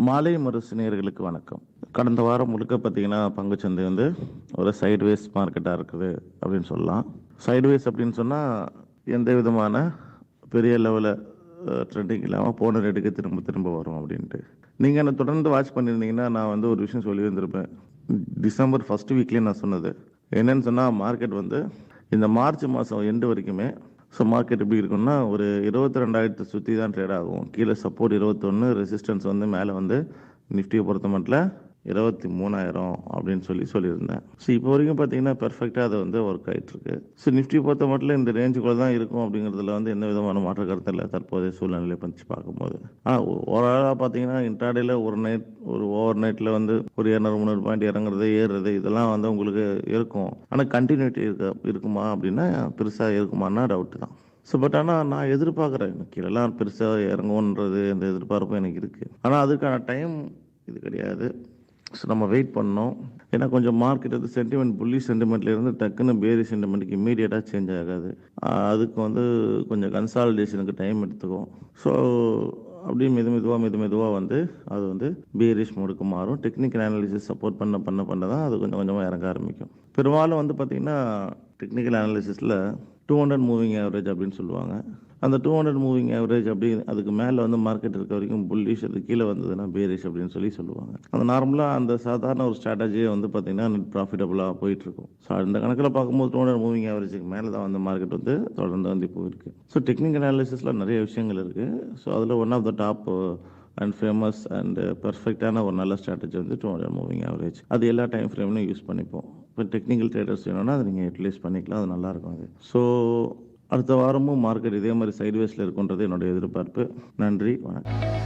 மாலை முரசு நேயர்களுக்கு வணக்கம். கடந்த வாரம் முழுக்க பார்த்தீங்கன்னா, பங்குச்சந்தை வந்து ஒரு சைட்வேஸ் மார்க்கெட்டா இருக்குது அப்படின்னு சொல்லலாம். சைட்வேஸ் அப்படின்னு சொன்னா, எந்த விதமான பெரிய லெவல்ல ட்ரெண்டிங் இல்லாம போன ரேட்டுக்கு திரும்ப திரும்ப வரும் அப்படின்ட்டு. நீங்க என்ன தொடர்ந்து வாட்ச் பண்ணியிருந்தீங்கன்னா, நான் வந்து ஒரு விஷயம் சொல்லியிருந்திருப்பேன். டிசம்பர் ஃபர்ஸ்ட் வீக்லயே நான் சொன்னது. என்னன்னு சொன்னா, மார்க்கெட் வந்து இந்த மார்ச் மாசம் எண்டு வரைக்குமே மார்க்கெட் எப்படி இருக்கும்னா, ஒரு 22,000 சுத்தி தான் ட்ரேட் ஆகும். கீழ சப்போர்ட் 21, ரெசிஸ்டன்ஸ் வந்து மேல வந்து நிஃப்டிய பொறுத்தமட்டில 23,000 அப்படின்னு சொல்லியிருந்தேன். இப்போ வரைக்கும் பார்த்தீங்கன்னா, பெர்ஃபெக்ட்டா அது வந்து ஒர்க் ஆயிட்டு இருக்கு. நிஃப்டிய பொறுத்தமட்டில இந்த ரேஞ்சுக்குள்ள தான் இருக்கும் அப்படிங்கிறதுல வந்து எந்த விதமான மாற்று கருத்து இல்ல, தற்போதைய சூழ்நிலையை பத்தி பார்க்கும்போது. ஆனா ஓவராலா பார்த்தீங்கன்னா, இன்ட்ராடேல ஒரு ஓவர் நைட்ல வந்து ஒரு 200, 300 பாயிண்ட் இறங்குறது, ஏறுறது இதெல்லாம் வந்து உங்களுக்கு இருக்கும். ஆனா கன்டினியூட்டி இருக்குமா அப்படின்னா, பெருசா இருக்குமான்னா டவுட் தான். ஆனா நான் எதிர்பார்க்குறேன். கீழலாம் பெருசா இறங்கும்ன்றது அந்த எதிர்பார்ப்பும் எனக்கு இருக்கு. ஆனா அதுக்கான டைம் இது கிடையாது. நம்ம வெயிட் பண்ணணும். ஏன்னா கொஞ்சம் மார்க்கெட் வந்து சென்டிமெண்ட் புல்லிஷ் சென்டிமெண்ட்ல இருந்து டக்குன்னு பேரிஷ் சென்டிமெண்ட்க்கு இம்மீடியட்டா சேஞ்ச் ஆகாது. அதுக்கு வந்து கொஞ்சம் கன்சாலிடேஷனுக்கு டைம் எடுத்துக்கும். ஸோ அப்படியே மெதுவா வந்து அது வந்து பேரிஷ் மோடுக்கு மாறும். டெக்னிக்கல் அனாலிசிஸ் சப்போர்ட் பண்ண தான் அது கொஞ்சம் கொஞ்சமா இறங்க ஆரம்பிக்கும். பெரும்பாலும் வந்து பார்த்தீங்கன்னா, டெக்னிக்கல் அனாலிசிஸ்ல 200 மூவிங் ஆவரேஜ் அப்படின்னு சொல்லுவாங்க. அந்த 200 மூவிங் ஆவரேஜ் அப்படி அதுக்கு மேல வந்து மார்க்கெட் இருக்க வரைக்கும் புல்லிஷ், அது கீழ வந்ததுன்னா பேரிஷ் அப்படின்னு சொல்லுவாங்க. அந்த நார்மலா அந்த சாதாரண ஒரு ஸ்ட்ராட்டஜியே வந்து பார்த்தீங்கன்னா, நெட் ப்ராஃபிட்டபிளா போயிட்டு இருக்கும். அந்த கணக்குல பார்க்கும்போது 200 மூவிங் ஆவரேஜ்க்கு மேல தான் வந்து மார்க்கெட் வந்து தொடர்ந்து வந்து இப்போ இருக்கு. டெக்னிக்கல் அனாலிசிஸ்ல நிறைய விஷயங்கள் இருக்கு. அதுல one of the top and famous and பெர்ஃபெக்ட்டான ஒரு நல்ல ஸ்ட்ராட்டஜி வந்து 200 மூவிங் ஆவரேஜ். அது எல்லா டைம் ஃப்ரேம்லயும் யூஸ் பண்ணிப்போம். இப்போ டெக்னிக்கல் ட்ரேடர்ஸ் வேணும்னா அதை நீங்க யூட்டிலைஸ் பண்ணிக்கலாம். அது நல்லாயிருக்கும் அது. அடுத்த வாரமும் மார்க்கெட் இதே மாதிரி சைட்வேஸ்ல இருக்கும்ன்றது என்னுடைய எதிர்பார்ப்பு. நன்றி, வணக்கம்.